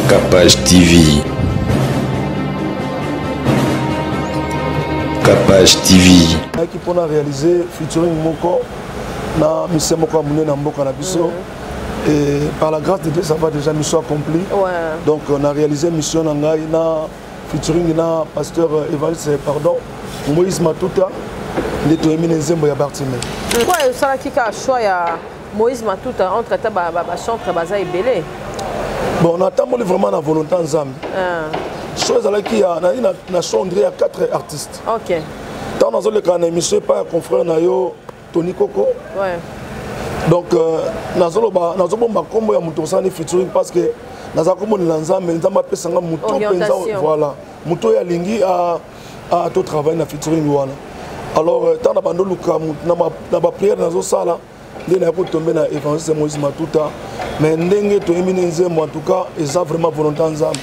Capage TV. Capage TV. Qui pour réaliser featuring Moko na mission Moko Amoune na Mboka na biso. Et par la grâce de Dieu, ça va déjà mission accomplie. Ouais. Donc on a réalisé mission na featuring na pasteur Evariste pardon Moïse Matuta de Toemine Nzembo ya Bartimé. Quoi ça là qui a choix ya Moïse Matuta entre ta ba chantre baza ebelé. Bon, on attend vraiment la volonté en Zambie. Chose à laquelle on a changé à 4 artistes. Ok. Tant dans le cas, on a émission par un confrère Nayo Tony Coco. Ouais. Donc, dans le cas, on a combo ya muto sani featuring parce que dans la combo de l'ensemble, on a fait un muto voilà. Muto ya lingi à tout travail na featuring voilà. Alors, tant dans le cas, on a prière dans le sala. Il y a tombé dans l'évangile Moïse Matuta. Mais ndenge to emine nzembo en tout cas, ils ont vraiment volonté ensemble.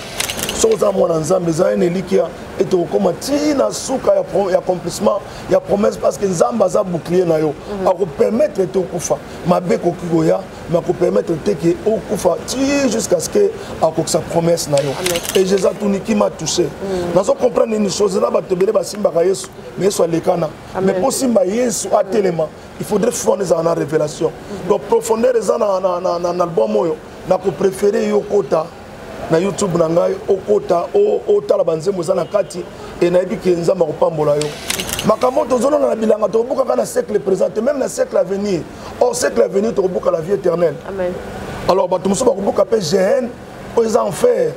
Soza mwana nzambe za ene likia et to koma tina suka ya accomplissement ya promesse parce que nzamba za bouclier na yo a ko permettre te okufa mabe ko kigoya ma ko permettre te que okufa ti jusqu'à ce que a ko sa promesse na yo et Jésus tuniki m'a touché nazo comprendre une chose là ba te bele ba simba ka Yesu mais soit lekana mais pour simba Yesu a tellement il faudrait fonder ça en révélation donc profondeur ça na album moyo na ko préférer yo kota na YouTube na ngai okota o tala banzembo za na kati et na ebiki nzamba ko pambola yo makambo tozona na bilanga to buka kana siècle présent même na siècle à venir au siècle à venir to buka la vie éternelle amen alors ba tumuso ba buka pe gêne aux enfers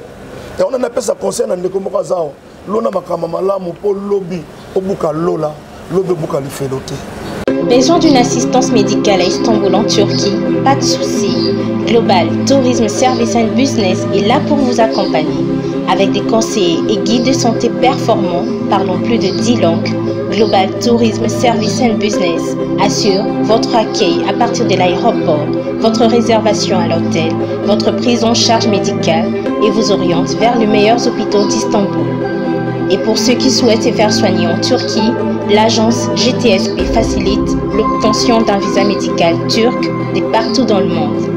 et on a appelé ça conseil na ndeko moko zao lona makama malamu po lobby obuka lola lobby buka lifeloté. Besoin d'une assistance médicale à Istanbul en Turquie? Pas de souci. Global Tourisme Service and Business est là pour vous accompagner. Avec des conseillers et guides de santé performants, parlons plus de 10 langues. Global Tourisme Service and Business assure votre accueil à partir de l'aéroport, votre réservation à l'hôtel, votre prise en charge médicale et vous oriente vers les meilleurs hôpitaux d'Istanbul. Et pour ceux qui souhaitent se faire soigner en Turquie, l'agence GTSP facilite l'obtention d'un visa médical turc de partout dans le monde.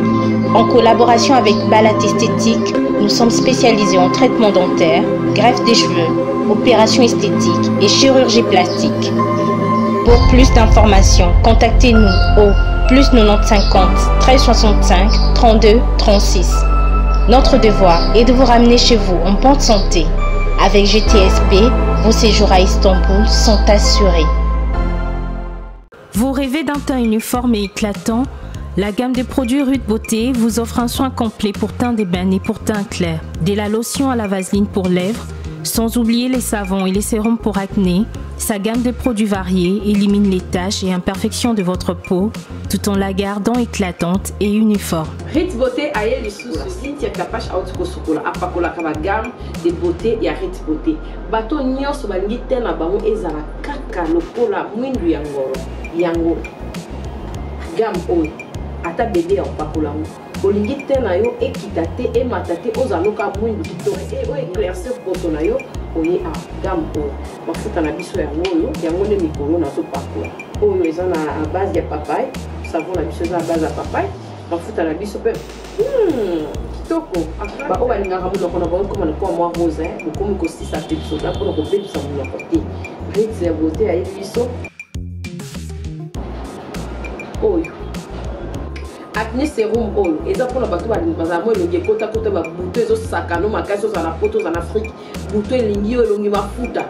En collaboration avec Balat Esthétique, nous sommes spécialisés en traitement dentaire, greffe des cheveux, opérations esthétiques et chirurgie plastique. Pour plus d'informations, contactez-nous au +90 50 13 65 32 36. Notre devoir est de vous ramener chez vous en bonne santé. Avec GTSP, vos séjours à Istanbul sont assurés. Vous rêvez d'un teint uniforme et éclatant? La gamme de produits Rude Beauté vous offre un soin complet pour teint d'ébène et pour teint clair. De la lotion à la vaseline pour lèvres, sans oublier les savons et les sérums pour acné. Sa gamme de produits variés élimine les taches et imperfections de votre peau tout en la gardant éclatante et uniforme. Ritz Beauté a eu les sous-soucis qui capacent à autocosokola à pakola kaba gamme de beauté et à Ritz Beauté. Bato nyonso balingi tena bango ezala kaka lokola mwindu yango gamme oyo ata bébé en pakola olingi tena yo ekitate e matate ozaloka mwindu kitoko e o éclaircir poto na yo oye a gamme oyo mafuta na biso yango nde mikolo na zopakola oyo eza na base ya papaye savon na biso eza na base ya papaye mafuta na biso mpe kitoko baoyo balingaka monoko na bango koma na kwa mwa rose bokomi kosisa te biso da mpona kobebisa monoko te Ritz ya beauté ayebi biso oyo acné sérum oyo eza mpona bato bazala mo elongi ekota babuto ezosakano makasi ozala na poto ozala na afrique buto elingi oyo elongi mafuta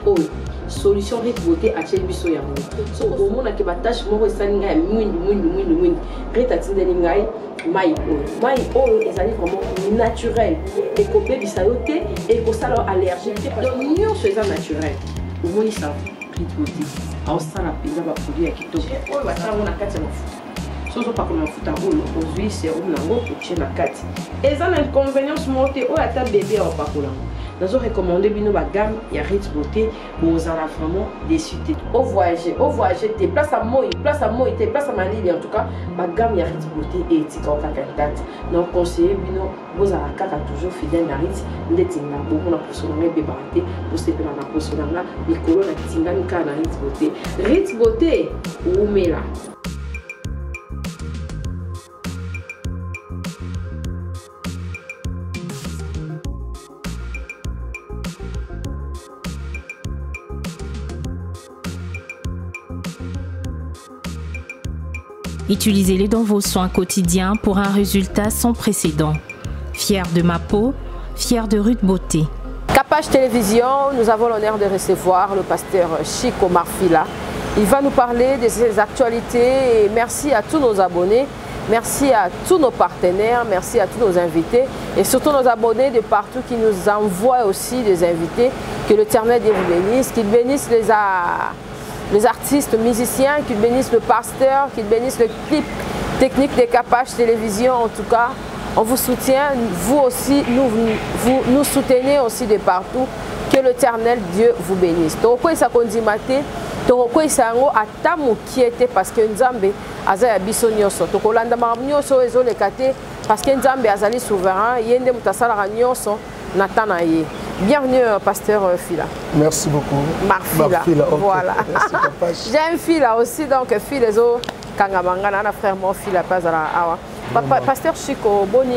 oyo solution Ritz Beauté atieli biso yango so omonaki batashe moko esali ngai ya mwindu Ritz atindeli ngai mai oyo ezali vraiment naturel ekobebisa yo te ekosala yo allergique te donc nyonso eza naturel omonisa Ritz Beauté aosala mpenza baproduit ya kitoko oyo basalango na kati ya mafuta soso pakola mafuta oyo ozwi serum nango otie na kati eza na inconvénience moko te oyo ata bébé aopakola nazo recommander bino ba gamme ya Ritz Beauté bozala vraiment déçu te au voyager te place à moi te place à Malili en tout cas ba gamme ya Ritz Beauté et etika okaka date donc conseiller bino bozala kaka toujours fidèle na Ritz ndeti na bomo na poso na beba te bosepela na poso na mikolo na tingani ka na Ritz Beauté umela. Utilisez-les dans vos soins quotidiens pour un résultat sans précédent. Fier de ma peau, fier de Ruth Beauté. Capage Télévision, nous avons l'honneur de recevoir le pasteur Chico Marfila. Il va nous parler de ses actualités et merci à tous nos abonnés, merci à tous nos partenaires, merci à tous nos invités et surtout nos abonnés de partout qui nous envoient aussi des invités. Que l'Éternel Dieu vous bénisse, qu'il bénisse les artistes, musiciens, qu'il bénisse le pasteur, qu'il bénisse le clip technique des Capage Télévision. En tout cas, on vous soutient, vous aussi, vous nous soutenez aussi de partout. Que l'Éternel Dieu vous bénisse. Pourquoi ça condimate? Pourquoi ça a qui était parce que Nzambe azaya biso nyonso. Tokolanda marabnyoso ezolekate parce que Nzambe azali souverain. Yende mutasala nyonso natana ye. Bienvenue pasteur Fila. Merci beaucoup. Marfila. Okay. Voilà. J'ai un Fila aussi donc Fila zo kangamangana na frère mon Fila pas à awa. Pasteur Chico, Boni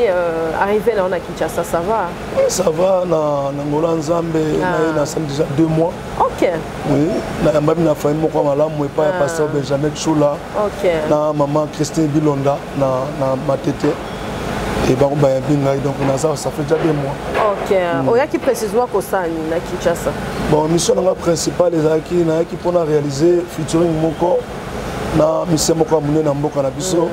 arrivé là, on a Kinshasa, ça va? Ça va, na Ngola Nzambe, na déjà 2 mois. Ok. Oui, na famille moko malamu et pas pasteur Benjamin Choula. Ok. Na maman Christine Bilonda, na Matete. Et donc ça fait déjà 2 mois. Ok. Oya qui précisément ko ça na Kinshasa. Bon, mission principale les acquis na qui pour réaliser featuring moko na mission moko amune na mboka na biso.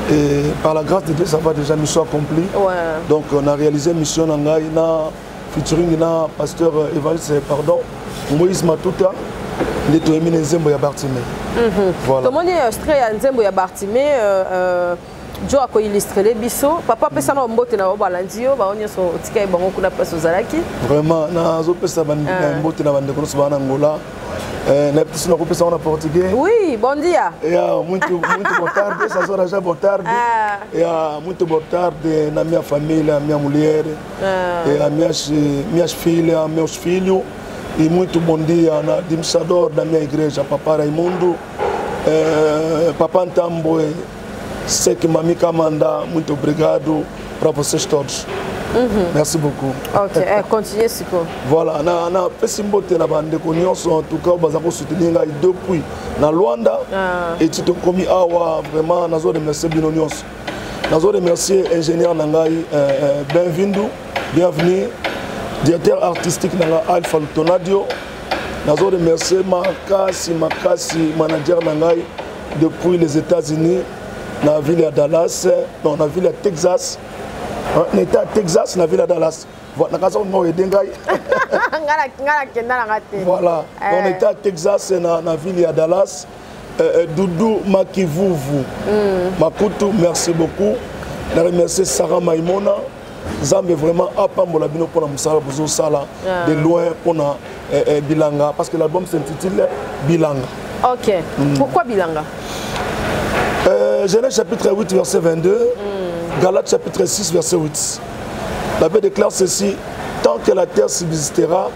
Et par la grâce de Dieu, ça va déjà mission accomplie. Ouais. Donc on a réalisé mission Nangaï, featuring na pasteur Evangeliste, pardon, Moïse Matuta, de Toemine Nzembo ya Bartimé. Voilà. Comment est extrait à Nzembo ya Bartimé, Joe a illustré les bisous. Papa peut s'en emboîter na Obalandio, bah on y a son ticket et bon on a pas Zalaki. Vraiment, na zope ça bande emboîter na bande kono subana Angola. Na petit na kopesa en portugais. Oui, bon dia. Muito boa tarde, essa hora já boa tarde. Muito boa tarde na minha família, minha mulher, minhas filhas, meus filhos. E muito bom dia na administrador da minha igreja, Papa Raimundo, Papa Ntambo, Seki Mami Kamanda, muito obrigado para vocês todos. Merci beaucoup. Ok, continuez Siko. Voilà, na pesimbote na bande nyonso en tout cas baza ko soutenir ngai depuis na Luanda et tu te commis awa vraiment nazo remercier bino nyonso. Nazo remercier ingénieur nangai bienvenue directeur artistique nanga Alpha Lutonadio. Nazo remercier makasi manager nangai depuis les États-Unis na ville de Dallas, dans la ville de Texas. On était à Texas, na ville de Dallas. Voilà, on était à Texas, na ville de Dallas. Doudou Makivuvu. Makutu, merci beaucoup. Je remercie Sarah Maïmona. Zambe vraiment apambola bino pour la musala bozo sala de loin pour na Bilanga parce que l'album s'intitule Bilanga. OK. Pourquoi Bilanga? Genèse chapitre 8 verset 22. Galates chapitre 6 verset 8. La Bible déclare ceci: tant que la terre subsistera,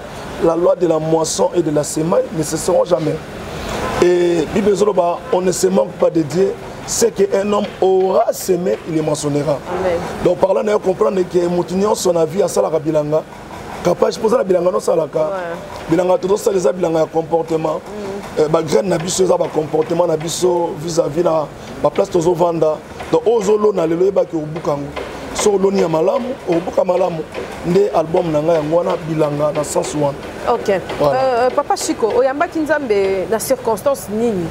la loi de la moisson et de la semaille ne cesseront jamais. Et Bible Zoloba, on ne se manque pas de Dieu. C'est qu'un homme aura semé, il le mentionnera. Donc par là, on comprend que Moutignon, son avis à Salara Bilanga, capable de poser la Bilanga, non Salaka. Bilanga, tout ça, les Bilanga comportement. Graine Nabiso, comportement Nabiso vis-à-vis de la place de Vanda. Donc, Ozolo na lelo eba ki obukango. So loni ya malamu, obuka malamu. Nde album nanga ya ngwana Bilanga na sens wana. OK. Voilà. Papa Chico, oyamba kinzambe na circonstance nini?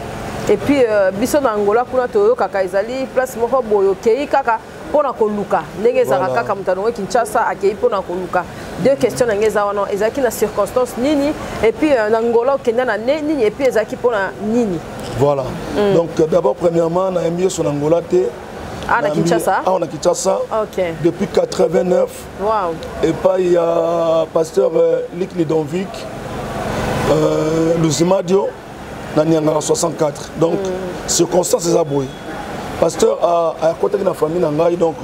Et puis biso na Angola kuna toyo kaka ezali place moko boyo kei kaka pona koluka. Ndenge za kaka mutano wa Kinshasa akei pona koluka. Deux questions ngeza wana ezaki na circonstance nini et puis na Angola okenda na nini et puis ezaki pona nini. Voilà. Donc d'abord premièrement na mieux son Angola té. Ah, na Kinshasa? Ah, on a Kinshasa. Ok. Depuis 89. Wow. Et pas il y a pasteur Luc Lidonvic, Luzimadio, dans 64. Donc, circonstances c'est aboué. Pasteur a côté de la famille Nangaï, donc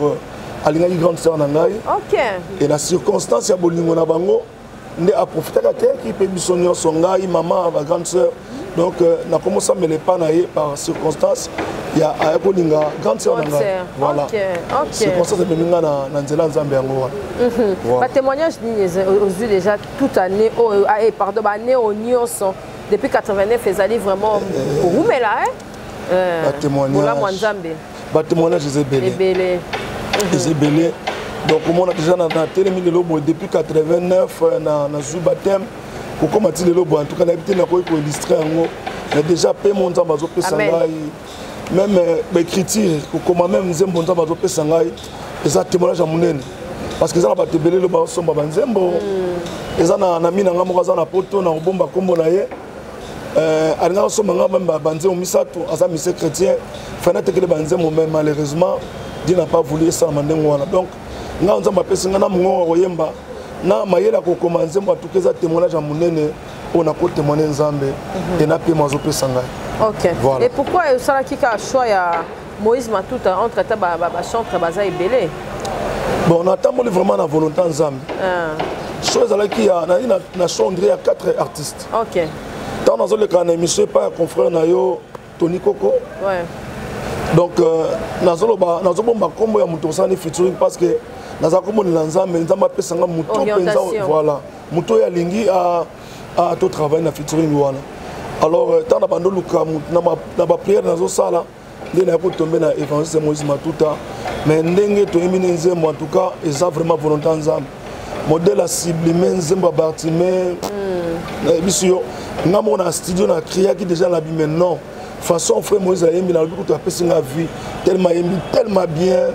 à l'ingénieur grande sœur Nangaï. Ok. Et la circonstance il y a Bolingo Nabango, on a profité de la terre qui peut missionner son gars, maman, ma grande sœur. Donc, on a commencé à me les panailler par circonstance. Il y a Bolinga, grande sœur Nangaï. Voilà. Ok. Ok. Circonstance c'est Beninga na Nzela Nzambe Angola. Ma témoignage aux yeux déjà toute année, pardon, année au Nyonson. Depuis 89, ils allaient vraiment roumer là, hein? témoignage Ezebele. Donc on a déjà dans télémi de lobo depuis 89 na Zubatem pour commenter le lobo en tout cas l'habitude n'a pas illustrer mais déjà paie mon temps bazo pesangai même écriture comment même nzembo nzamba bazo pesangai et ça témoignage à monene parce que ça na batebele le ba somba banzembo et ça na mina ngamo za na poto na bomba kombo na ye alinga somba ngamba banzembo misato asa mise chrétien fana tekele banzembo mais malheureusement Dieu n'a pas voulu ça mandengo wana donc nga nzamba pesinga na mungo koyemba na mayela ko commencer mba tukeza témoignage à monene on a ko témoigner nzambe et na pe mazo pesanga. OK. Voilà. Et pourquoi ça qui a choix ya Moïse Matuta entre ta ba chantre baza ebele? Bon, on attend vraiment la volonté nzambe. Chose à la qui a na chondré à 4 artistes. OK. Dans dans le cas émission pas confrère na yo Tony Coco. Ouais. Donc nazo bomba kombo ya muto sani featuring parce que naza kombo nzambe nzamba pesanga muto penza voilà muto ya lingi à tout travail na featuring wana. Alors tant na bando luka na ba prière nazo sala ndena ko tomber na évangile Moïse Matuta mais ndenge to emine nzembo en tout cas eza vraiment volonté nzambe modèle à sublimer nzembo Bartimée bisio ngamo na studio na créa qui déjà la bi maintenant façon frère Moïse a émis dans le but de passer la vie tellement émis tellement bien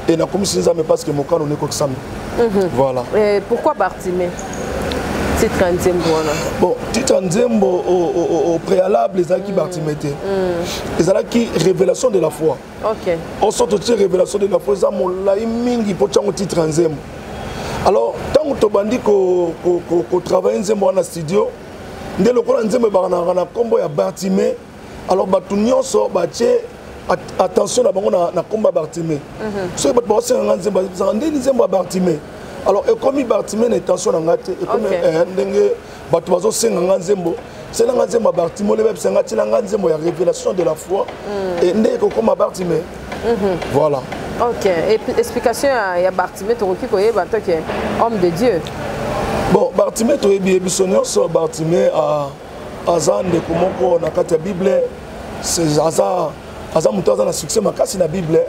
et na comme si ça me passe que mon cas on est comme ça. Voilà. Et pourquoi Bartimée? Titre Nzembo. Bon, titre Nzembo au préalable les acquis Bartimée. Les acquis révélation de la foi. OK. On sort de révélation de la foi ça mon la mingi pour chango titre Nzembo. Alors tant que tu bandi ko travaille Nzembo dans studio, ndé le ko Nzembo ba na kombo ya Bartimée. Alors batu nyonso batie attention na bango na komba Bartimée. So bat ba senga Nzembo ndé Nzembo Bartimée. Alors et comme Bartimée na attention na ngate et comme ndenge batu bazo senga Nzembo c'est na Nzembo Bartimée le senga ti na Nzembo ya révélation de la foi et ndé ko comme Bartimée. Voilà. OK. Et explication ya Bartimée to ki koye ba to que homme de Dieu. Bon Bartimée to ebi sonyo so Bartimée a Azan de komoko na kati ya Bible c'est Azan muto azan na succès makasi na Bible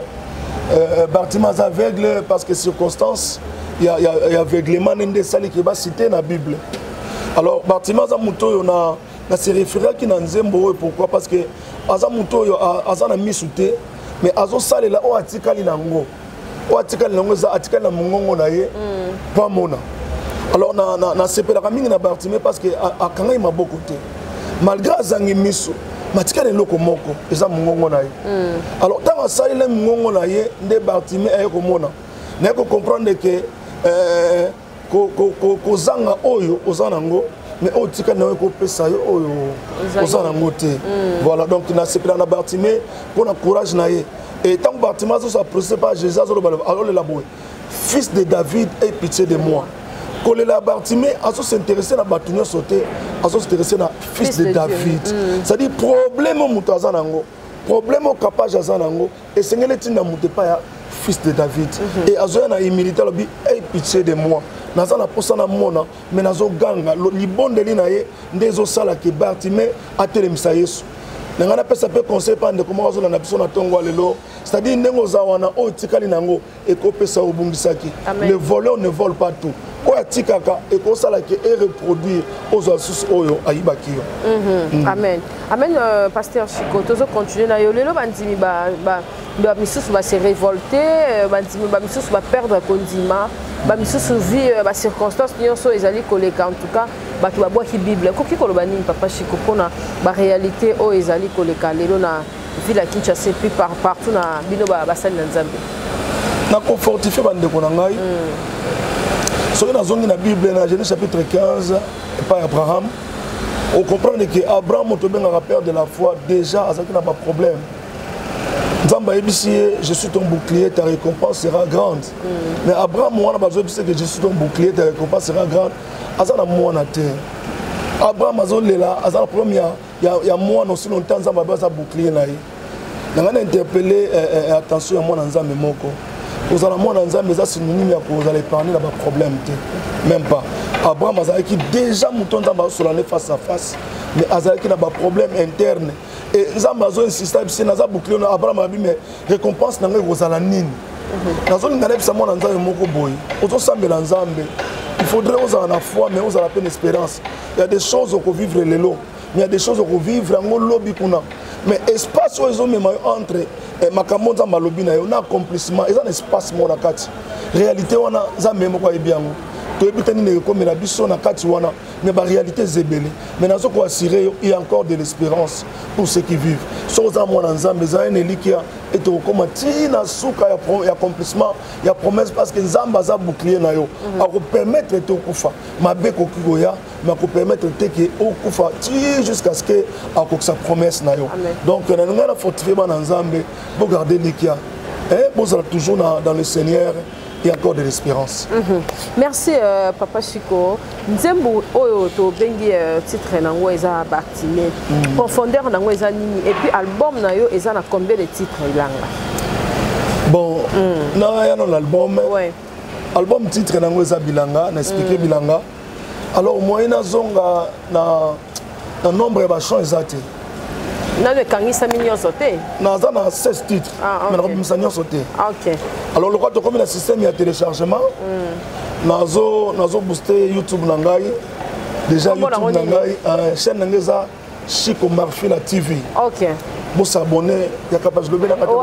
Bartimée az aveugle parce que circonstance il y a aveuglement ndé sali ki ba cité na Bible. Alors Bartimée azan muto yo na se référer ki na nzembo pourquoi parce que azan muto yo azan na misute mais azo salela o atikali nango za atikali na mongongo na ye pas mona. Alors na sepelaka mingi na Bartimée parce que akanga ima beaucoup te malgré azangi miso matika le loko moko eza mongongo na ye alors tant asali le mongongo na ye nde Bartimée aye komona na ko comprendre que ko zanga oyo ozana ngo mais o tika na ko pesa yo oyo ozana ngo te voilà donc na sepela na Bartimée pour na courage na ye et tant Bartimée so procès par Jésus alors le laboué fils de David aie pitié de moi. Quand la Bartimée a s'intéressé à Batunia sauté, a s'intéressé à fils de David. C'est-à-dire problème au Moutazanango, problème au capage Azanango, et c'est que tu n'as pas fils de David. Et Azoya a humilité, il a pitié de moi. Naza na posa na mona, mais nazo ganga, li bon de l'inaye, ndezo sala ki Bartimée a telemisa Yesu. Nangana pesa pe conseil pande comment azo na biso na tongo lelo, c'est-à-dire ndengo zawana o tikali nango et ko pesa obungisaki. Le voleur ne vole pas tout. Oatikaka et ko sala ki et reproduire aux asus oyo ayibaki yo. Amen. Amen pasteur Chico, tozo continuer na yo lelo bandimi ba misusu ba se révolter, bandimi ba misusu ba perdre kondima, ba misusu vie ba circonstances nyonso ezali koleka en tout cas bato ba boaki Bible. Koki koloba nini papa Chico pona ba réalité o ezali koleka lelo na ville Kinshasa puis partout na bino ba sali na Nzambe. Na confortifier bande ko na ngai. Sur la zone de la Bible, dans Genèse chapitre 15, par Abraham, on comprend que Abraham est un rappeur de la foi, déjà, ça n'a pas de problème. Je suis ton bouclier, ta récompense sera grande. Mais Abraham, on a besoin de dire que je suis ton bouclier, ta récompense sera grande. Azana moi na terre. Abraham azolela, azana première, il y a moi non si longtemps ça va besoin bouclier na yi. N'a interpellé attention à moi dans Nzambe moko. Vous allez moi dans Nzambe ça synonyme pour vous allez parler là bas problème même pas. Abraham azaki déjà mouton Nzambe sur la face à face mais azaki na ba problème interne et nzambe azo insista bisi naza bouclier na Abraham abi mais récompense nanga kozala nini nazo ngana bisa mona nzambe moko boy ozo sambela nzambe il faudrait oza na foi mais oza la peine espérance il y a des choses qu'on vivre lelo mais il y a des choses qu'on vivre en lobby kuna mais espace où ils ont même entre makambo nzambe lobby na yo na accomplissement ils ont un espace mo na kati réalité wana nzambe moko ayebiango toyebitani ne comme la biso na kati wana mais la réalité zebele mais nazo ko assurer il y a encore de l'espérance pour ceux qui vivent so za mwana nzambe za ene likia et to koma tina suka ya accomplissement ya promesse parce que nzamba za bouclier na yo a ko permettre te okufa mabe ko kigoya mais ko permettre te que okufa ti jusqu'à ce que a ko sa promesse na yo donc na ngana fortifier ba nzambe pour garder likia vous êtes toujours dans le Seigneur. Il y a encore de l'espérance. Merci Papa Chico. Nzembo oyo to bengi titre nango eza Bartimée. Profondeur nango eza nini et puis album na yo eza na combien de titres ilanga? Bon, na ya non album. Ouais. Album titre nango eza bilanga, na expliquer bilanga. Alors moi ina zonga na nombre ba chants ezate. Na le kangisa minyo sauté. Na za na 16 titres. Mais na komisa nyo sauté. OK. Alors le quoi to comme le système de téléchargement. Nazo booster YouTube nangai. Déjà YouTube nangai chaîne nangeza Chico Marfila TV. OK. Bon s'abonner, il y a capable de lever la s'abonner.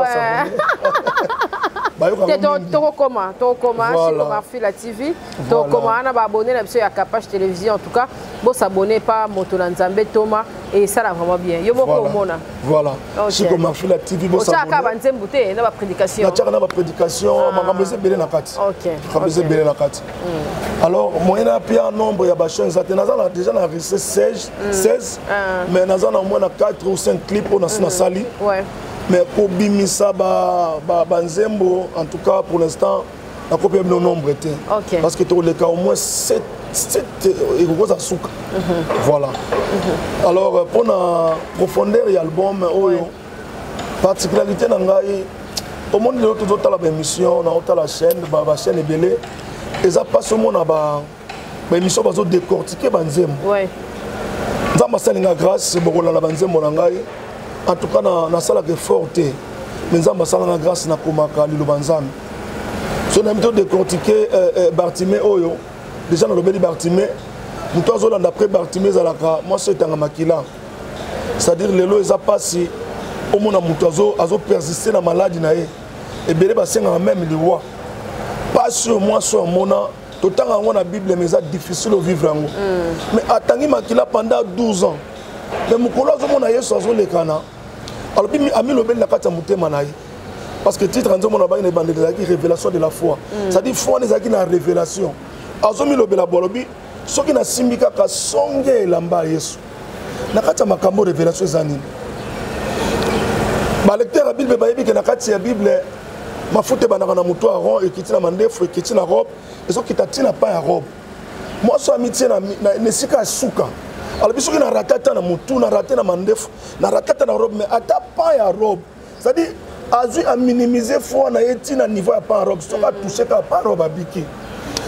Tokoma Chico Marfila TV. Tokoma na ba abonner na biso ya Capage télévision en tout cas. Bon s'abonner pas Moto Nzambe Thomas et ça va vraiment bien. Yo moko mona. Voilà. Chico Marfila TV bon s'abonner. Ça ka ba nzembo te na ba prédication. Na tchaka na ba prédication, makambo belé na kati. OK. Makambo belé na kati. Alors moyen a pia nombre ya ba chaînes za na déjà na 16 mais na za na moins 4 ou 5 clips on a sali. Ouais. Mais pour bimisa banzembo en tout cas pour l'instant la copie le nombre était parce que tous les cas au moins 7 et gros asuka voilà alors pour la profondeur et album particularité nangai au monde de l'autre la émission na la chaîne ba chaîne ebele et ça passe au monde ba émission bazo décortiquer banzembo ouais nzamba salinga grâce bokola la banzembo nangai. En tout cas, dans la salle qui est forte, mais nous avons grâce à Komaka, Lilobanzam. Si on a mis décortiquer Bartimée, déjà dans le bébé Bartimée, nous avons d'après Bartimée, moi c'est un makila. C'est-à-dire que les lois sont passés, au monde a persisté dans la maladie. Et bien, c'est même les rois. Pas sur moi, sur mon tout le temps, on a la Bible, mais c'est difficile de vivre. Mais attendez makila pendant 12 ans. Mais mukolo azomona Yesu azolekana alors bimi ami lobeli na kati ya mutema na ye parce que titre nzo mona ba ina bande de révélation de la foi ça dit foi nezaki na révélation azomi lobela bolobi soki na simbika ka songe lamba Yesu na kati ya makambo révélation zanini ba lecteur ya Bible ba yebi ke na kati ya Bible mafute banaka na muto aron ekiti na mandefu ekiti na robe ezoki tatina pa ya robe moi so amitié na nesika suka alors biso na ratata na mutu na raté na mandefu na ratata na robe mais ata pas ya robe c'est à dire azui a minimiser foi na yeti na niveau ya pas robe so ka toucher ka pas robe abiki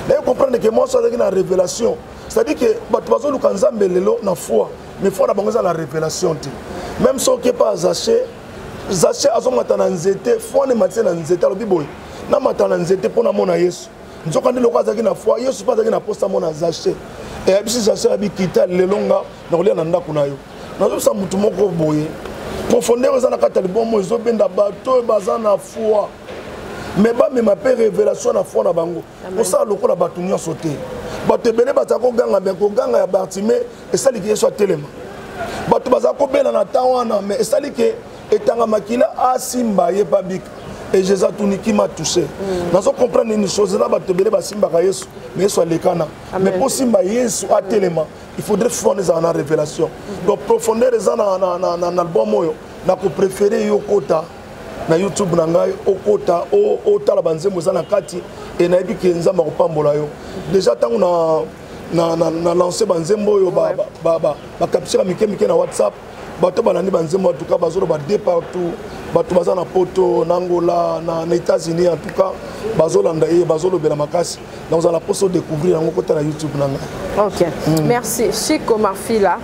là vous comprenez que moi ça avec na révélation c'est à dire que bato bazo luka nzambe lelo na foi mais foi na bango za la révélation ti même so que pas Zaché azomata na nzete foi ne matie na nzete alobi boy na mata na nzete pona mona Yesu nzoka ndelo kwa zaki na foi Yesu pas zaki na posta mona Zaché et puis Zaché abi kita lelonga na kolia na ndako na yo nazo sa mutu moko boye profondeur za na kata libomo ezo benda bato baza na foi mais ba me ma pe révélation na foi na bango pour ça lokola bato nyonso te bato bele baza ko ganga ben ko ganga ya Bartimée et ça li Yesu atelema bato baza ko bela na tawana mais et ça li ke etanga makila asimba ye babik et Jésus qui m'a touché. Nous comprenons une chose là, mais Yesu alekana. Mais pour simba Yesu à tellement, il faudrait fournir en révélation. Donc profondeur dans l'album moyo, na ko préféré yokota na YouTube nangai okota o tala banzembo za na kati et na ebi kenza ma kopambola yo. Déjà tant na lancé banzembo yo ba capture mike na WhatsApp. Bato banani banzembo en tout cas bazolo ba dé partout bato baza na poto na Angola na États-Unis en tout cas bazolanda et bazolo bela makasi donc on a la possibilité de découvrir en côté na YouTube nanga. OK. Merci Chico Marfila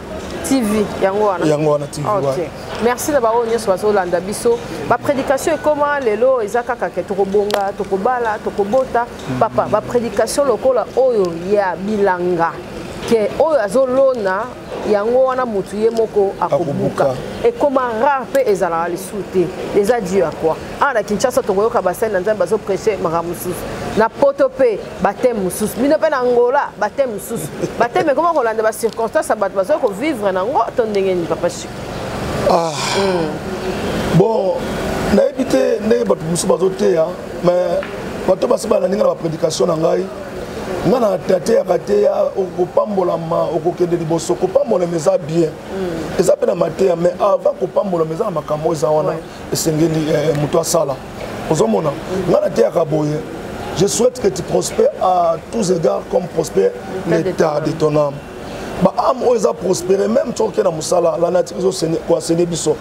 TV yango wana TV. OK. Merci de bao nyos bazo landa biso. Ba prédication et comment lelo ezaka ke tokobonga, tokobala, tokobota. Papa, ba prédication lokola oyo ya bilanga. Que oyo azolona yango wana mutu ye moko akobuka. Et comment rare pe ezala lisute. Les adieux à quoi? Ah na Kinshasa tokoyoka bassin na nzambe bazo prêcher maramusu. Na poto pe baptême mususu. Bino pe na Angola baptême mususu. Baptême comment kolanda ba circonstances abat bazo ko vivre na ngo to ndenge ni papa Chico. Ah. Bon, na évité ne ba musu bazo te ya, mais bato basiba na ninga na prédication na ngai. Ngana tate ya kateya okopambolama okokende liboso kopambola meza bien. Eza pe na mateya mais avant kopambola meza na makambo eza wana esengeli muto asala. Ozomona ngana te ya kaboye. Je souhaite que tu prospères à tous égards comme prospère l'état de ton âme. Ba âme oza prospérer même toi qui na musala la nature ko enseigner biso.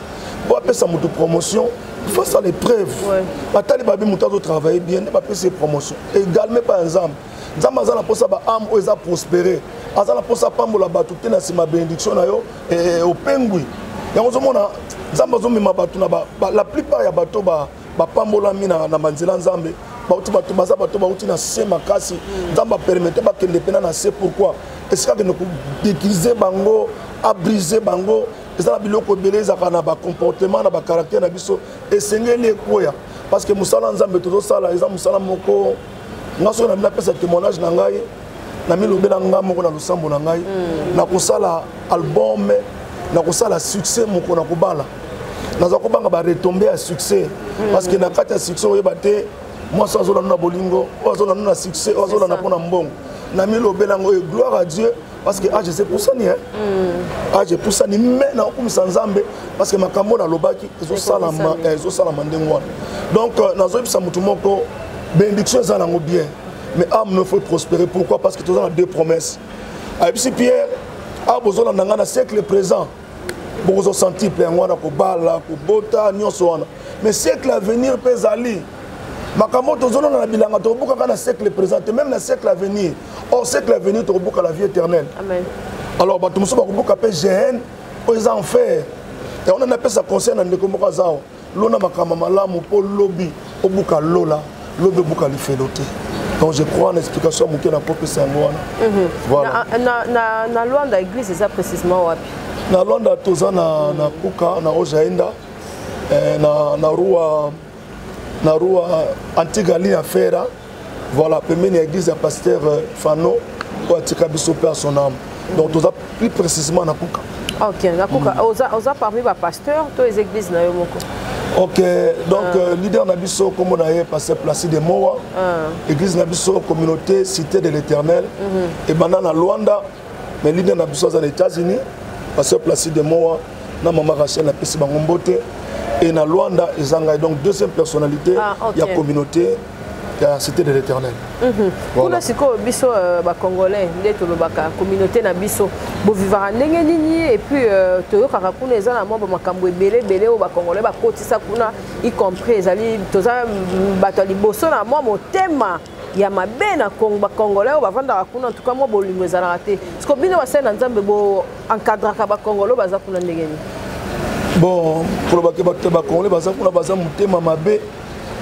Pour appeler ça muto promotion, face à l'épreuve. Batali babi muto zo travailler bien, ne pas payer ses promotions. Également par exemple Nzamba azala posa ba âme oza prospérer. Azala posa pambola batu te na sima bénédiction na yo et au pengui. Yango zomona Nzamba zo mema batu na la plupart ya bato ba pambola mina na manzela Nzambe. Bauti batu baza batu bauti na se makasi. Nzamba permettre ba kende pena na se pourquoi. Est-ce que nous déguiser bango, à briser bango, ezala biloko beleza kana ba comportement na ba caractère na biso esengeli ekoya parce que musala Nzambe tozo sala eza musala moko. Ngaso na mina pesa témoignage na ngai na milobela nga moko na lusambo na ngai na kosala album na kosala succès moko na kobala naza kobanga ba retomber à succès parce que na kati ya succès oyeba te moi ça zola na bolingo ozola na succès ozola na pona mbongo na milobela ngo gloire à Dieu parce que je sais pour ça ni je pour ça ni mais na okumisa Nzambe parce que makambo na lobaki ezo sala mandengo donc nazo bisa mutu moko bénédiction est en bien, mais âme ne faut prospérer. Pourquoi? Parce que tu as deux promesses. Si Pierre a besoin d'un siècle présent, vous avez senti plein de bala, bota, mais siècle à venir peut aller. Makamoto zone na bilanga to buka na siècle présent, même na siècle à venir. Au siècle à venir to buka la vie éternelle. Amen. Alors ba tumuso ba buka pe gêne aux enfers. Et on en appelle ça concerne ndeko moko zao. Lona makama malamu po lobby au buka lola. L'autre boucle a fait l'autre. Donc je crois en explication à la propre Saint-Moine. Voilà. Na Luanda église c'est ça précisément wapi? Na Luanda toza na Kuka na Ojaenda na rua Antigali à Fera. Voilà, première église de pasteur Fano pour attirer biso père son âme. Donc toza plus précisément na Kuka. OK, na Kuka. Oza parmi ba pasteur to les églises na yo moko. OK, donc leader Nabiso, comme on a passé placé de Moa, église Nabiso, communauté, cité de l'Éternel, et maintenant à Luanda, mais leader Nabiso aux États-Unis, passé placé de Moa, na maman Rachel na pesi bangombote, et na Luanda, ils ont donc deuxième personnalité, il y a communauté, il y a la cité de l'Éternel. Voilà. Si biso ba congolais, ndeto lobaka communauté na biso, bo vivara ndenge nini et puis toyoka kuna ezala mwa makambo ebele o ba congolais ba kotisa kuna y compris ezali toza bato liboso na mwa motema ya mabe na ba congolais o bavanda kuna en tout cas mwa bolingo ezala raté. Parce que bino basena Nzambe bo encadraka ba congolais baza kuna ndenge nini. Bon, pour ba congolais baza kuna baza motema mabe,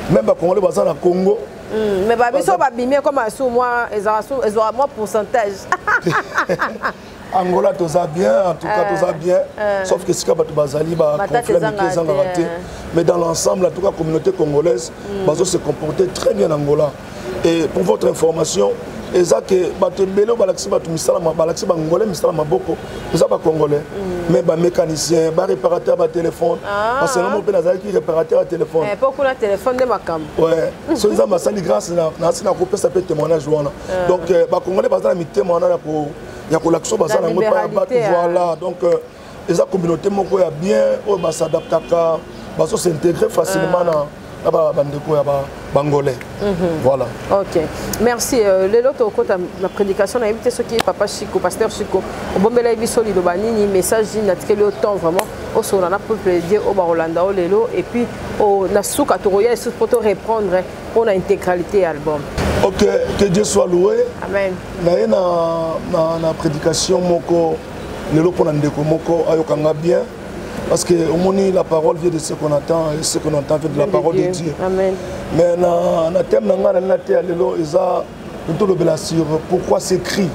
même ba congolais baza na Congo. Mais biso ba bimé comme sous moi ils ont moi pourcentage. Angola toza bien, en tout cas toza bien, sauf que si ka batu bazali ba conflit raté, mais dans l'ensemble en tout cas communauté congolaise bazo se comporter très bien en Angola. Et pour votre information, ezake batu belo balaxi batu misala balaxi bangolais misala maboko, eza ba congolais. Mais ba mécanicien, ba réparateur ba téléphone, parce que non pe nazali ki réparateur à téléphone. Pourquoi le téléphone de makam? Ouais, so eza masali grâce na couper ça peut témoignage wana. Donc ba congolais bazala mitema wana ko ya ko l'action bazala ngo pa ba voilà. Donc eza communauté moko ya bien, o ba s'adaptaka, ba so s'intégrer facilement na bandeko ya bangolais. Voilà. OK. Merci. L'autre côté la prédication a invité ce qui est papa Chico, pasteur Chico. Au bombela biso li banini message natikeli autant vraiment au solana pour dire au Barolanda au lelo et puis au nasuka toroya sur pour reprendre on a intégralité album. OK, que Dieu soit loué. Amen. Na prédication moko le lot pour ndeko moko ayokanga bien parce que au moins la parole vient de ce qu'on entend et ce qu'on entend vient de la parole de Dieu. Amen. Mais na thème na ngana na te lelo eza tout le bela sur pourquoi s'écrit.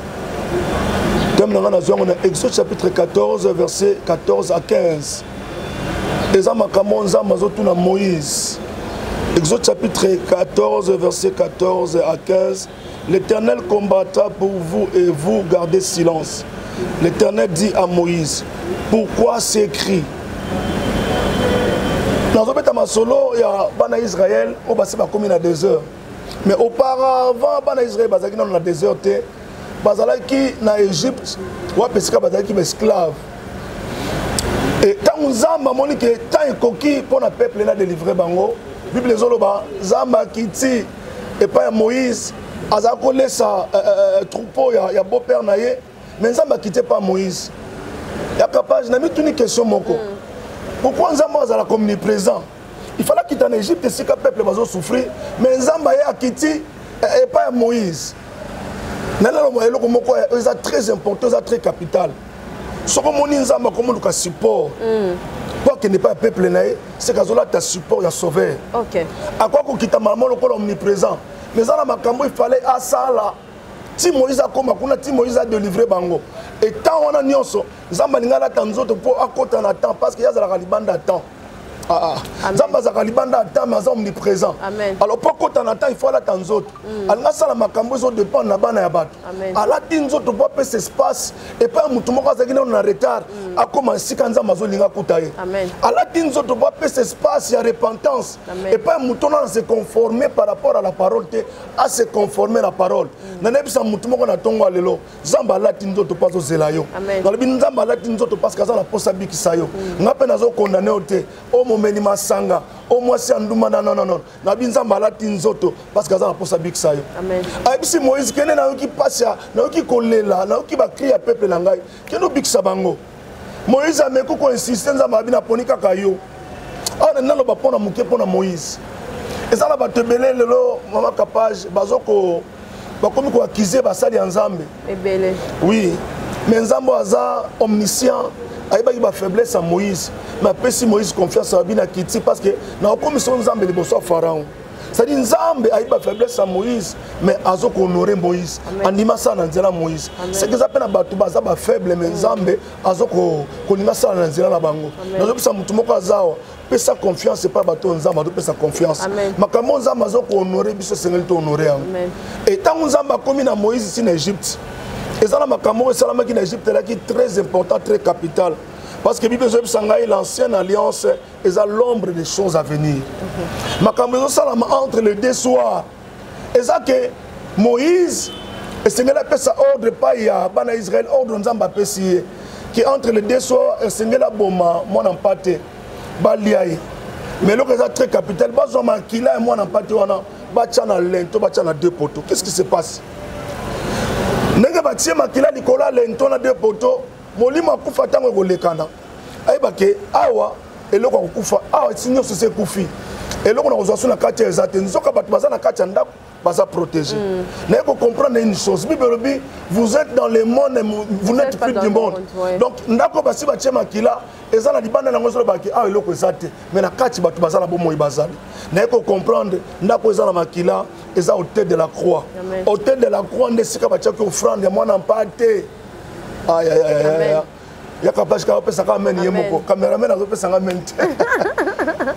Thème na ngana zongo na Exode chapitre 14 verset 14 à 15. Eza makambo nzamba zotu na Moïse. Exode chapitre 14 verset 14 à 15. L'Éternel combattra pour vous et vous gardez silence. L'Éternel dit à Moïse, pourquoi s'écrit? Dans le temps solo, il y a Bana Israël, on va se faire comme dans le désert. Mais auparavant, Bana Israël, ils dans le désert, ils en Égypte, ou ils esclaves. Et quand on a dit que tant que coquille pour le peuple a délivré bango, la Bible dit Zamba Kiti et pas Moïse, a collé sa troupeau, il y a beau père naïe, mais Zamba quitté pas Moïse. Il y a capable, je n'ai mis une question moko. Pourquoi Zamba est omniprésent? Il fallait quitter en Égypte si le peuple va souffrir, mais Zamba a quitté et pas Moïse. C'est très important, c'est très capital. Ce que mon Zamba comme le support. Quoi qu'il n'est pas un peuple c'est que Zola t'a support, il a sauvé. OK. À quoi qu'on quitte maman le corps omniprésent. Mais dans la makambo il fallait à ça là. Si Moïse a comme si Moïse a délivré bango. Et tant on a nyonso, Zamba n'ingala tanzoto pour à côté en attend parce qu'il y a la libanda temps. Zamba za libanda temps mais omniprésent. Alors pour côté en attend il faut la tanzoto. Alanga sala makambo zo dépend na bana ya bato. Ala tinzoto pour passer espace et pas mutu moko za kina na retard a commencer quand Zamba zo linga kutaye. Ala tinzoto pour passer espace il y a repentance et pas mutu na se conformer par rapport à la parole à se conformer à la parole. Na nebisa mutu moko na tongo lelo Zamba la tinzoto pas zo zelayo. Dans le bin Zamba la tinzoto parce que ça la posa bikisayo. Ngape nazo condamner ote o meni masanga au moins si anduma non na binza malati nzoto parce que ça na posa biksayo amen ayebisi Moïse kene na yoki pasya na yoki kolela na yoki ba cri à peuple na ngai keno biksa bango Moïse ameko ko insister nza mabina poni kaka yo ana nalo ba pona muke pona Moïse ezala ba tebele lelo mama capage bazoko bakomi ko accuser basali ya Nzambe ebele oui mais Nzambe aza omniscient. Il y a faiblesse à Moïse. Mais si Moïse confiance à Bina Kiti parce que dans la commission Nzambe de Bosso Pharaon. C'est-à-dire Nzambe a eu faiblesse à Moïse, mais Azok honoré Moïse. Anima ça dans Moïse. C'est que ça peine à battre baza faible mais Nzambe Azok konima ça dans Zela bango. Dans ça mutumoko azawa. Pe sa confiance c'est pas bateau Nzambe pe sa confiance. Makamo Nzambe Azok honoré biso Seigneur to honoré. Et tant Nzambe a commis dans Moïse ici en Égypte. Et ça, qui en Égypte est très important, très capital. Parce que l'ancienne alliance est l'ombre des choses à venir. Entre les deux soirs. Et ça que Moïse, et c'est ça ordre pas il y a Israël, ordre Nzamba Pessie, qui entre les deux soirs, et c'est la boma, mon empaté, baliaï. Mais le est très capital, bazoma kila et mon empaté, on a bachana lento, bachana deux poteaux. Qu'est-ce qui se passe? Nenge batie makila likola lento na deux poteaux molima kufa tango kolekana ayebake awa eloko kufa awa sinyo se kufi eloko na kozwa na kati ya zate nzoka batu baza na kati ya ndako baza protégé na ko comprendre une chose bibelobi vous êtes dans le monde vous n'êtes plus du monde donc ndako basi batie makila ezala libanda na ngozolo baki awa eloko ezate mais na kati batu baza na bomoyi bazali na ko comprendre ndako ezala makila eza hôtel de la croix. Hôtel de la croix ne sika bachaki offrande ya mwana mpate. Aïe aïe aïe. Ya kapage ka pesa ka men yemoko. Cameraman azo pesa nga men.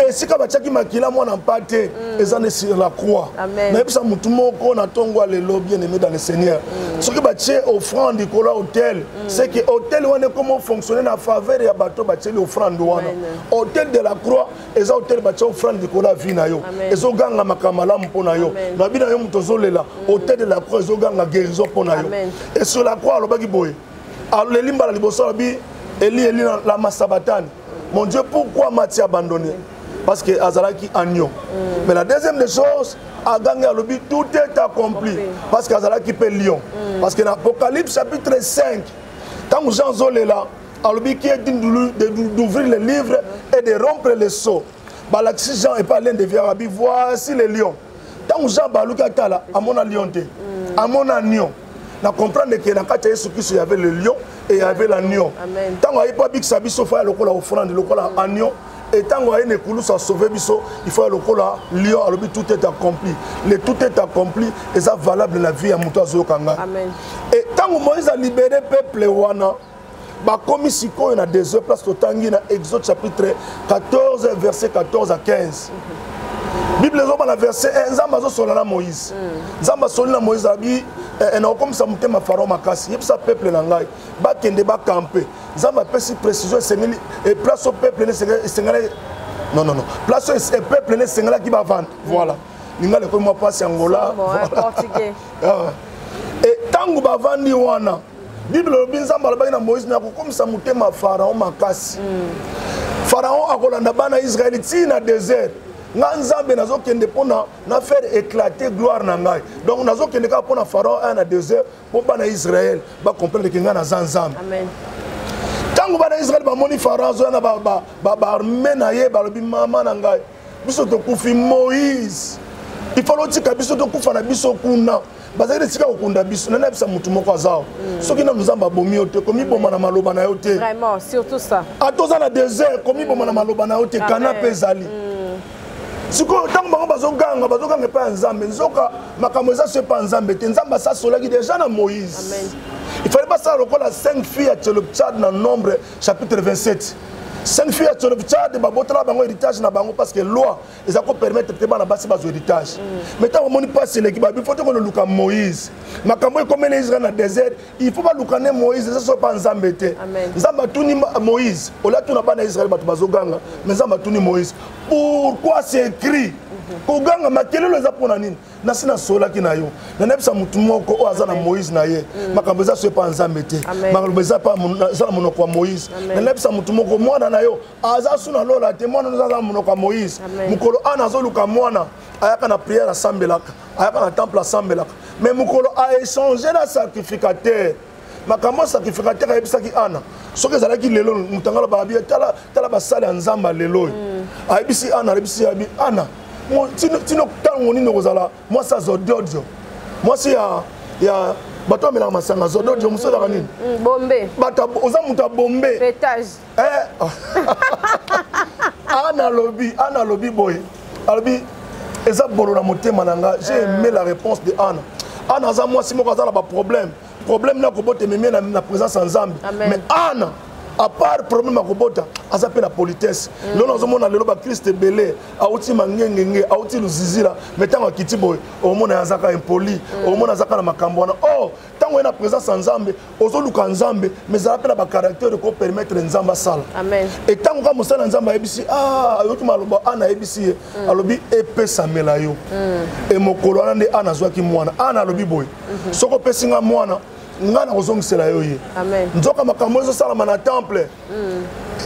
Et sika bachaki makila mwana mpate eza ne sur la croix. Na pesa mutu moko na tongo le bien aimé dans le Seigneur. Ce qui batie offrande dikola hôtel, c'est que hôtel wana comment fonctionner na faveur ya bato batie offrande wana. Hôtel de la croix eza hôtel batie offrande dikola vie na yo. Ezo ganga makamala mpona yo. Na bina yo mutozolela hôtel de la croix ezo ganga guérison mpona yo. Et sur la croix lobaki boye. Alors le limba la liboso bi Eli la masabatane. Mon Dieu, pourquoi Matthieu abandonné? Parce que Azalaki agneau. Mais la deuxième des choses, à gagner à l'objet, tout est accompli. Parce qu'Azalaki peut lion. Parce que dans l'Apocalypse chapitre 5, quand Jean Zolé là, à l'objet qui est d'ouvrir les livres et de rompre les sceaux. Si Jean n'est pas l'un des vieux rabbis, voici les lions. Quand Jean Balouka là, à mon lion, à mon agneau. na comprendre que na kati Yesu Christ il y avait le lion et il y avait l'agneau. Tant qu'il pas big sabiso fa lokola offrande lokola agneau et tant qu'il ne koulou sa sauver biso il faut lokola lion alors tout est accompli. Le tout est accompli et ça valable la vie à muto kanga. Amen. Et tant que Moïse a libéré peuple wana ba komi siko na des heures place totangi na Exode chapitre 14 verset 14 à 15. Bible zo na verset 1 nzamba zo solana Moïse. Nzamba solana Moïse abi na comme ça mutema pharaon makasi yebisa peuple na ngai ba kende ba camper. Nzamba pesi précision sengeli et place au peuple ne sengeli non place au peuple ne sengela ki ba vendre. Voilà. Ninga le ko mo passe Angola. Portugais. Et tangu ba vandi wana Bible binzamba la na Moïse na ko comme ça mutema pharaon makasi. Pharaon akolanda bana Israël tina désert. Nzambe nazo kende pona na faire éclater gloire na ngai. Donc nazo kende ka pona pharaon na désert pour bana Israël ba comprendre que ngana Nzambe. Amen. Tango bana Israël ba moni pharaon zo na ba armée na ye ba lobi mama na ngai. Biso to kufi Moïse. Il faut lotika biso to kufa na biso kuna. Bazali tika okunda biso na bisa mutu moko azao. Soki na Nzambe bomi ote komi boma na maloba na yote. Vraiment, surtout ça. Atoza na désert komi boma na maloba na yote kana pezali. Siko tant que bazoganga pas Nzambe nzoka makambo eza se pas Nzambe te Nzambe sa solaki déjà na Moïse. Amen. Il fallait pas ça rekola 5 filles à Tchelopchad dans Nombre chapitre 27. 5 filles à Tchelopchad babotala bango héritage na bango parce que loi ils ko permettre te bana basi bazo héritage. Mais tant on pas c'est l'équipe il faut que le luka Moïse. Makambo comme les Israël na désert il faut pas lukane Moïse ça soit pas Nzambe te. Nzambe tuni Moïse ola tuna bana Israël batu bazoganga mais Nzambe tuni Moïse. Pourquoi c'est écrit koganga makelelo eza pona nini nasina sola kina yo na nebisa mutu moko o azana Moïse na ye makambo eza sepa Nzambe te makambo eza pa za monoko wa Moïse na nebisa mutu moko mwana na yo aza suna lola te mwana za monoko wa Moïse mukolo ana zoluka mwana ayaka na prière asambelaka ayaka na temple asambelaka mais mukolo a échangé na sacrificateur makambo sacrificateur ayebisaki ana soki ezalaki lelo mutangala babi tala basala ya Nzamba lelo ayebisi ana ayebisi abi ana tino tango nini kozala moi ça zododio moi c'est ya bato amela masanga zododio musala kanini bombe bata oza muta bombe pétage ana lobi boy alobi eza bolo na motema nanga j'ai aimé la réponse de Anna. Anna za moi si moko azala ba problème na kobote memie na présence en Nzambe mais Anna à part problème à Kobota, à sa peine la politesse. L'on a zoomé le loba Christ belé, à outil mangenge, à outil luzizila, mettant à Kitiboy, au monde à Zaka impoli, au monde à Zaka na Makambona. Oh, tant qu'on a présence en Zambé, aux autres Nzambe, mais ça appelle à caractère de permettre Nzamba sale. Amen. Et tant qu'on a moussé Nzamba ebisi, ah, yotu maloba ana ebisi, alobi épée samelayo. Et mon colonel de ana zoaki moana, ana lobi boy. Soko pesinga moana. Ngana ozongisela yo ye amen nzoka makambo ezo sala na temple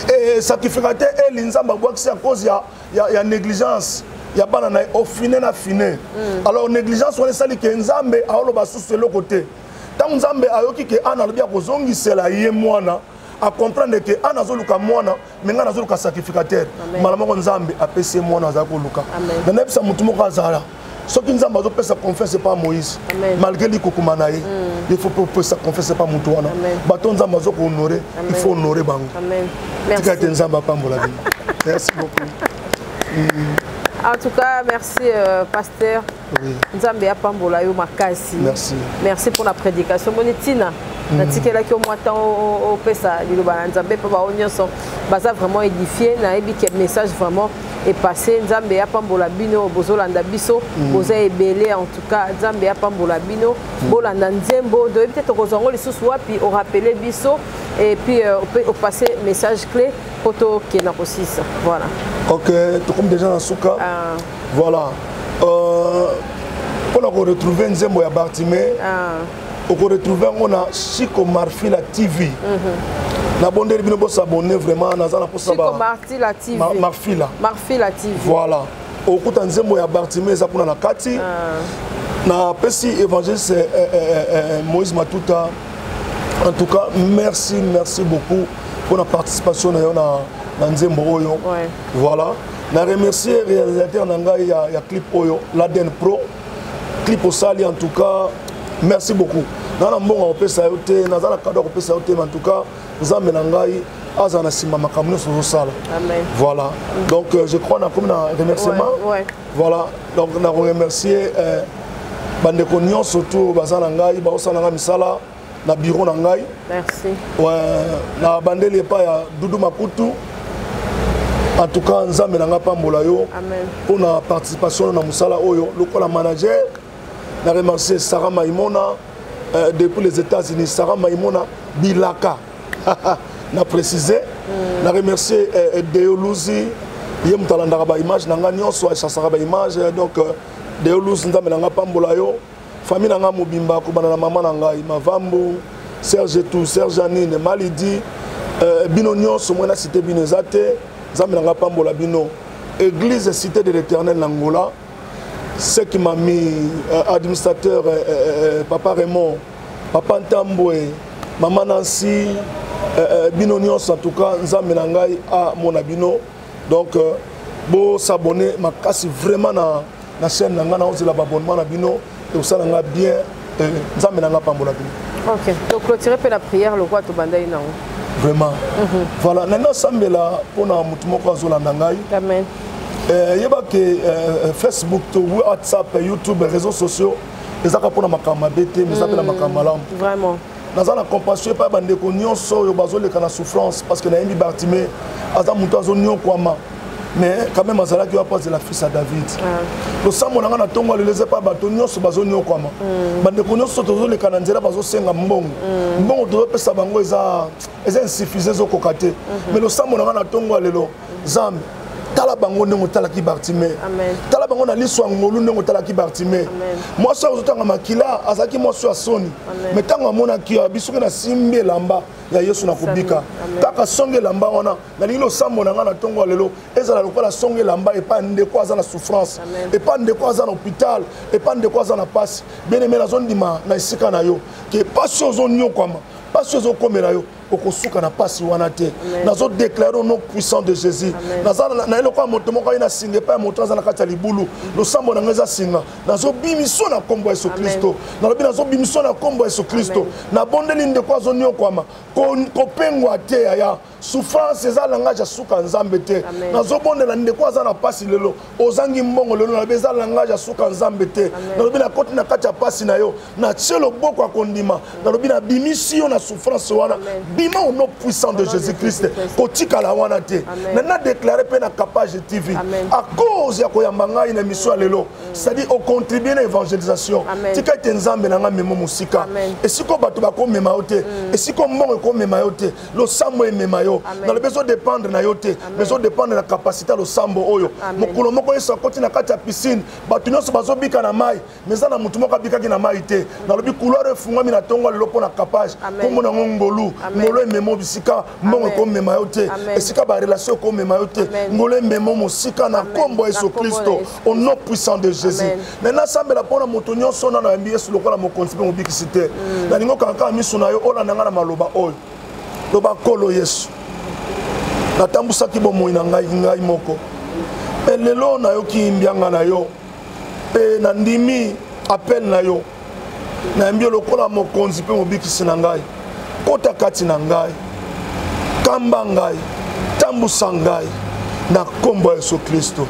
et sacrificateur et Nzamba bwakisi à cause ya négligence ya bana na au fine na fine alors négligence on sali ke Nzambe aoloba susu le côté tant Nzambe ayoki ke ana lobi kozongisela ye mwana à comprendre que ana zoluka mwana mais ngana zoluka sacrificateur malama Nzambe apesi mwana za koluka na nebisa mutu moko azala ce qui nous a fait sa confiance, c'est pas Moïse. Malgré les Kokumanaï, il faut que sa confiance, c'est pas Moutouana. Bâton nous a honoré, il faut honorer Bango. Merci. Merci beaucoup. En tout cas, merci pasteur. Nzambe apambola yo makasi. Merci. Merci pour la prédication. Bonitina. Natikela ki au moins temps au pesa liloba Nzambe pa ba onyoso baza vraiment édifié na ebi que message vraiment est passé. Nzambe apambola bino bozolanda biso boza ebele en tout cas Nzambe apambola bino bolanda nzembo de peut-être kozongo lisusu wapi au rappeler biso et puis au passer message clé poto qui na kosisa. Voilà. OK, tout comme déjà dans souka. Voilà. Pour retrouver nzembo ya Bartimée. On peut retrouver Chico Marfila TV. La bonne de vous s'abonner vraiment dans la Chico Marfila TV. Marfila TV. Voilà. Au coup d'ensemble ya Bartimée ça pour la kati. Na pesi évangéliste Moïse Matuta. En tout cas, merci beaucoup pour la participation dans Nzembo Oyo. Voilà. Na remercier réalisateur nanga ya clip Oyo, l'Aden Pro. Clip au Sali en tout cas. Merci beaucoup. nana mbongo opesa yo te naza na cadeau opesa yo te mais en tout cas nzambe na ngai aza na sima makambo nyonso ozosala. Voilà donc je crois na comme na remerciement. Voilà donc na remercier bandeko nyonso to baza na ngai baosala nga misala na bureau na ngai. Merci. Na bandeli epai ya Doudou Makutu. En tout cas nzambe na nga pambola yo pour na participation na musala oyo lokola manager. Na remercier Sarah Maïmona depuis les États-Unis. Sarah Maïmona Bilaka. Na précisé. Na remercier Deoluzi. Yem talandaka ba image nanga nyonso achasaka ba image donc Deoluzi nzambe na nga pambola yo. Famille na nga mobimba ko bana na mama na ngai Mavambu, Serge Tout, Serge Anine, Malidi, bino nyonso mwana cité binezate. Nzambe na nga pambola bino. Église cité de l'Éternel Angola. Ce qui m'a mis administrateur Papa Raymond, Papa Ntamboué, Maman Nancy, bino nyonso en tout cas nzambe na ngai a mon abino. Donc bo s'abonner makasi vraiment na chaîne na nga na ozela abonnement na bino et ça nga bien nzambe na nga pambola bino. OK. Donc clôturer pe la prière le roi to bandai na. Vraiment. Voilà, nana sambela pona mutu moko azolanda ngai. Amen. Yeba que Facebook, WhatsApp, YouTube, réseaux sociaux, les gens qui ont ma bête, mais ça vraiment. Dans la compassion, pas bande de nyonso yo bazo le kana souffrance parce que na yembi Bartimée, aza mutu azo nyon kwama. Mais quand même azala qui va passer la fils à David. Le sambo na na tongo le les pas bato nyonso bazo nyon kwama. Bande de nyonso tozo le kana nzela bazo senga mbongo. Mbongo to pesa bango eza insuffisant zo kokate. Mais le sambo na tongo lelo zambe tala bango ndenge talaki Bartimée. Tala bango na liswa ngolu ndenge talaki Bartimée. Moi ça ozotanga makila azaki moi so asoni. Mais tango mona ki bisuki na simbe lamba ya Yesu na kubika. Kaka songe lamba wana na lilo sambo na ngana tongo lelo ezala lokola songe lamba et pas ndeko aza na souffrance et pas ndeko aza na hôpital et pas ndeko aza na passe. Bien aimé na zone dima na isika na yo que passe ozon nyokwama passe ozo komela yo okosuka na pasi wana te nazo déclarer au nom puissant de Jésus na eloko moto moko ina singe pa moto azana kati libulu lo sambo na ngeza singa nazo bimiso na kombo Yesu Kristo na lobi nazo bimiso na kombo Yesu Kristo na bondeli ndeko azonyo kwama ko pengwa te ya souffrance eza langage suka nzambe te nazo bondela ndeko azana pasi lelo ozangi mbongo lelo na beza langage suka nzambe te na lobi na koti na kati pasi na yo na tielo boko akondima na lobi na bimisio na souffrance wana bima au nom puissant de Jésus-Christ kotika la wana te na déclarer pe na Kapage TV à cause ya koyamba ngai na mission lelo c'est-à-dire au contribuer à l'évangélisation tika ete nzambe na nga memo musika et siko bato ba ko mema yote et siko mbongo ko mema yote lo sambo e mema yo na le besoin dépendre na yote besoin dépendre na capacité lo sambo oyo mokolo moko yeso akoti na kati ya piscine bato nyonso bazobika na mai mais na mutu moko abikaki na mai te na lobi couloir efungwami na tongo lelo po na Kapage kombo na ngolu ngolo memo bisika mbongo ko mema yote esika ba relation ko mema yote ngolo memo musika na kombo Yesu Kristo au nom puissant de Jésus na sambela pona moto nyonso na yambi Yesu lokola mokonzi pe mobikisite na ningo kanka misu na yo ola nanga na maloba oyo loba kolo Yesu natambusaki bomoi na ngai moko pe lelo na yo ki mbianga na yo pe na ndimi appel na yo na yambi lokola mokonzi pe mobikisi na ngai kota kati na ngai kamba ngai tambusa ngai na kombo Yesu Kristo.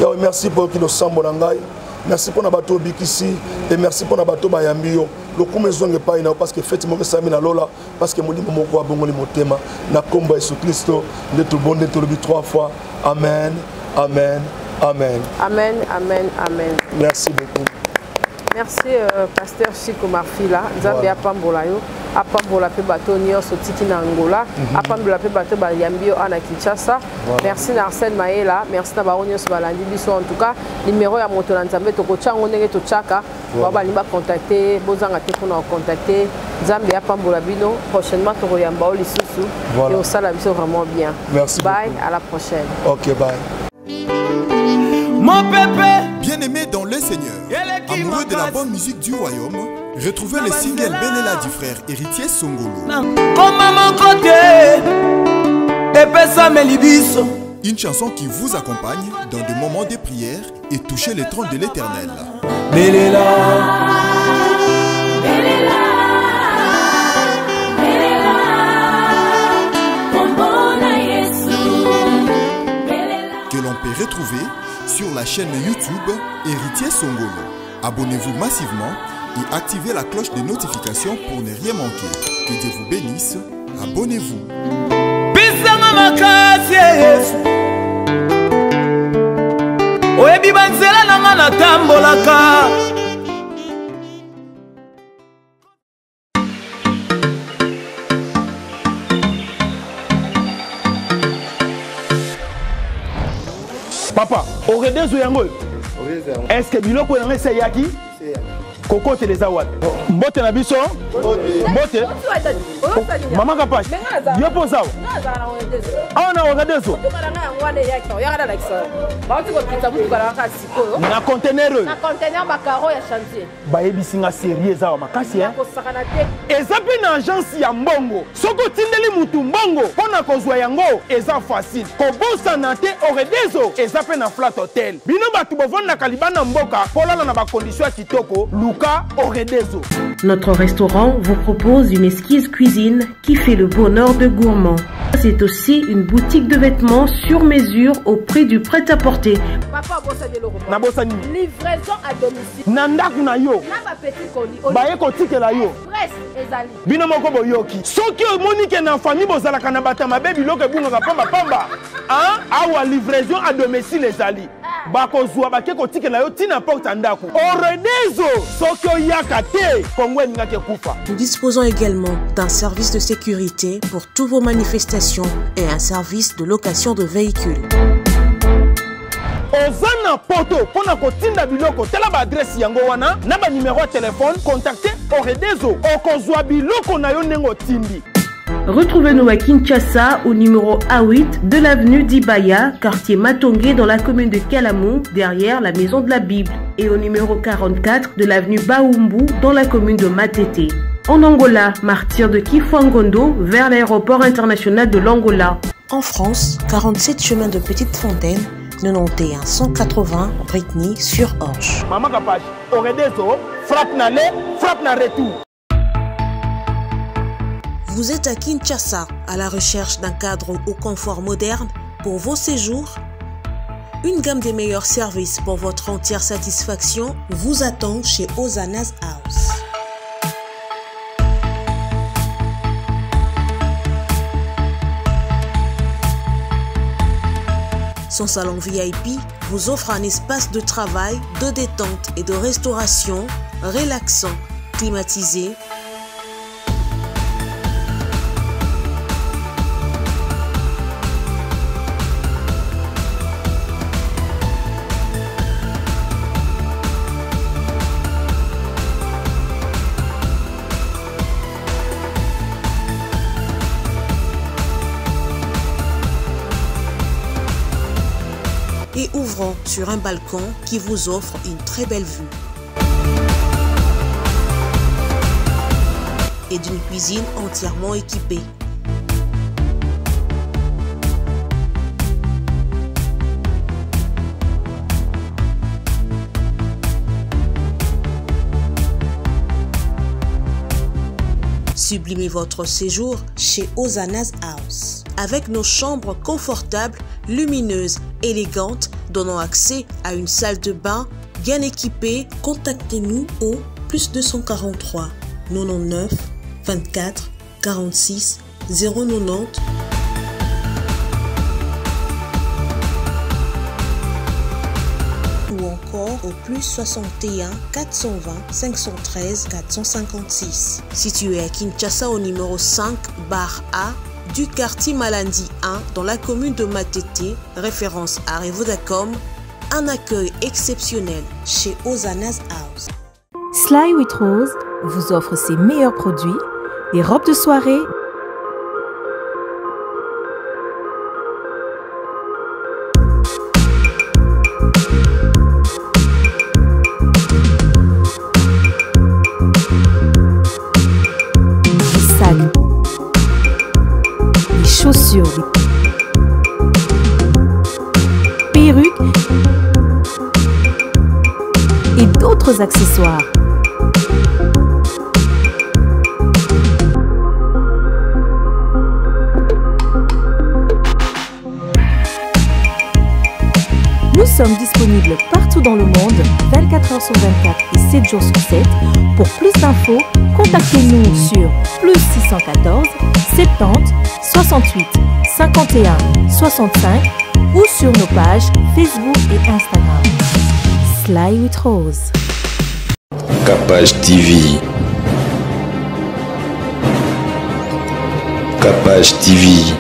Yawe merci pour ki lo sambo na ngai. Merci pour na bato bikisi et merci pour na bato bayambi yo. Lokume zonge pa ina parce que feti mo sami na lola parce que modimo moko abongoli motema na kombo Yesu Kristo de tout bon de tout le 3 fois. Amen. Amen. Amen. Amen. Amen. Amen. Merci beaucoup. Merci pasteur Chico Marfila. Nzambe apambola yo. Apambola pe bato nyonso tiki na Angola. Apambola pe bato ba yambio ana Kinshasa. Merci na Arsène Maela. Merci na ba nyonso balandi biso en tout cas. Numéro ya moto na Nzambe to kochango ndenge to chaka. Ba limba contacter, bozanga te pour nous contacter. Nzambe apambola bino. Prochainement to yamba o lisusu. Et au sala biso vraiment bien. Merci. Bye, à la prochaine. OK, bye. Mon pépé, bien-aimé dans le Seigneur, amoureux de la bonne musique du royaume, retrouvez le single Belela du frère héritier Songolo. Comme mon côté, pépé ça me libiso. Une chanson qui vous accompagne dans des moments de prière et toucher le trône de l'Éternel. Belela, Belela. sur la chaîne YouTube Héritier Songolo. Abonnez-vous massivement et activez la cloche de notification pour ne rien manquer. Que Dieu vous bénisse. Abonnez-vous. Pisanga makasi Yesu. Oyebi banzela nanga natambolaka. Papa, oredezo yango. Est-ce que biloko yango c'est yaki? Koko teleza wat. Mbote na biso? Mbote. Mama kapash. Yo posa. Ah na oredezo. Na conteneur. Na conteneur bakaro ya chantier. Ba yebisinga sérieux za makasi hein. Eza pe na agence ya mbongo. Soko tindeli mutu mbongo pona kozwa yango eza facile. Kobosa na te oredezo eza pe na flat hotel. Bino batu bovanda kalibana mboka polala na ba condition kitoko. Notre restaurant vous propose une exquise cuisine qui fait le bonheur de gourmands. C'est aussi une boutique de vêtements sur mesure au prix du prêt-à-porter. Livraison à domicile. Nandaku na yo. Na petit colis. Baye kotike la yo. Presse ezali. Bino moko boyoki. Soki omonike na famille bozala kana bata mabe biloko bunga pamba pamba. Hein? Awa livraison à domicile ezali. Bakozwa bake kotike la yo tina porte ndaku. Oredezo soki oyaka te kongwe ngake kufa. Nous disposons également d'un service de sécurité pour toutes vos manifestations et un service de location de véhicules. Ozana poto pona kotinda biloko tela ba adresse yango wana na ba numéro de téléphone contactez Oredezo okozwa biloko na yo nengo tindi. Retrouvez-nous à Kinshasa au numéro A8 de l'avenue d'Ibaya, quartier Matongé dans la commune de Kalamou, derrière la maison de la Bible, et au numéro 44 de l'avenue Baoumbu dans la commune de Matete. En Angola, martyr de Kifuangondo vers l'aéroport international de l'Angola. En France, 47 chemin de Petite Fontaine, 91 180 Brittany sur Orge. Maman Kapache, Oredezo, frappe na le, frappe na retour. Vous êtes à Kinshasa, à la recherche d'un cadre au confort moderne pour vos séjours? Une gamme des meilleurs services pour votre entière satisfaction vous attend chez Ozanas House. Son salon VIP vous offre un espace de travail, de détente et de restauration relaxant, climatisé, et ouvrant sur un balcon qui vous offre une très belle vue. Et d'une cuisine entièrement équipée. Sublimez votre séjour chez Ozanas House. Avec nos chambres confortables, lumineuses, élégantes, donnant accès à une salle de bain bien équipée, contactez-nous au +243 99 24 46 090 ou encore au +61 420 513 456. Situé à Kinshasa au numéro 5 bar A du quartier Malandi 1 dans la commune de Matete, référence à Revodacom, un accueil exceptionnel chez Ozanas House. Sly with Rose vous offre ses meilleurs produits, des robes de soirée, des sacs, des chaussures, des perruques et d'autres accessoires. Nous sommes disponibles partout dans le monde, 24 h sur 24 et 7 jours sur 7. Pour plus d'infos, contactez-nous sur +614 70 68 51 65 ou sur nos pages Facebook et Instagram. Sly with Rose. Capage TV. Capage TV.